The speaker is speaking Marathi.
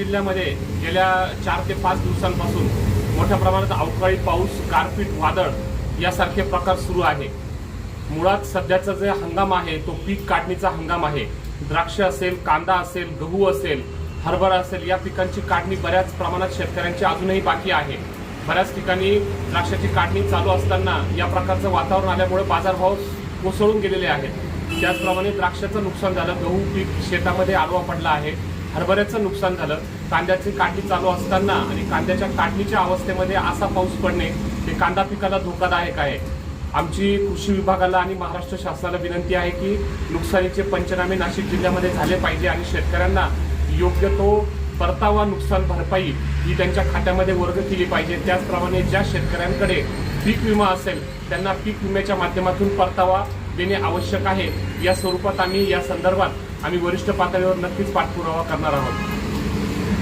जिल्ह्यामध्ये गेल्या 4 ते 5 दिवसांपासून मोठ्या प्रमाणात अवकाळी पाऊस, गारपीट, वादळ यासारखे प्रकार सुरू आहे। मुळात सध्याचा जे हंगाम आहे तो पीक काढणीचा हंगाम आहे। द्राक्ष असेल, कांदा असेल, गहू असेल, हरभरा असेल, या पिकांची काढणी बऱ्याच प्रमाणात शेतकऱ्यांची अजूनही बाकी आहे। बऱ्याच ठिकाणी द्राक्षाची काढणी चालू असताना या प्रकारचं वातावरण आल्यामुळे बाजारभाव कोसळून गेलेले आहेत। त्याचप्रमाणे द्राक्षाचं नुकसान झालं, गहू पीक शेतामध्ये आडवा पडला आहे, हरभऱ्याचं नुकसान झालं। कांद्याची काढणी चालू असताना आणि कांद्याच्या काढणीच्या अवस्थेमध्ये असा पाऊस पडणे हे कांदा पिकाला धोकादायक आहे। आमची कृषी विभागाला आणि महाराष्ट्र शासनाला विनंती आहे की नुकसानीचे पंचनामे नाशिक जिल्ह्यामध्ये झाले पाहिजे आणि शेतकऱ्यांना योग्य तो परतावा, नुकसान भरपाई ही त्यांच्या खात्यामध्ये वर्ग केली पाहिजे। त्याचप्रमाणे ज्या शेतकऱ्यांकडे पीक विमा असेल त्यांना पीक विम्याच्या माध्यमातून परतावा देणे आवश्यक आहे। या स्वरूपात आम्ही या संदर्भात वरिष्ठ पातळीवर नक्कीच पाठपुरावा करणार आहोत।